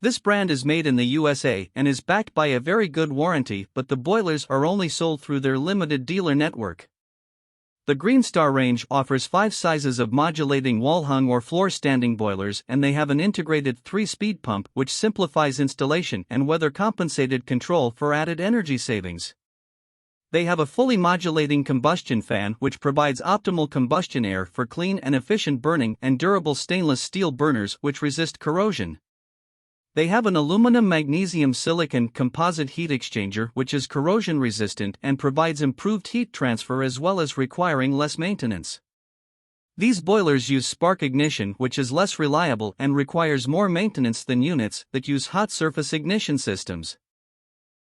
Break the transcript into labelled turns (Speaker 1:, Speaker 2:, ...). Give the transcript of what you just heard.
Speaker 1: This brand is made in the USA and is backed by a very good warranty, but the boilers are only sold through their limited dealer network. The Greenstar range offers 5 sizes of modulating wall-hung or floor-standing boilers, and they have an integrated 3-speed pump which simplifies installation and weather-compensated control for added energy savings. They have a fully modulating combustion fan which provides optimal combustion air for clean and efficient burning, and durable stainless steel burners which resist corrosion. They have an aluminum magnesium silicon composite heat exchanger which is corrosion resistant and provides improved heat transfer as well as requiring less maintenance. These boilers use spark ignition, which is less reliable and requires more maintenance than units that use hot surface ignition systems.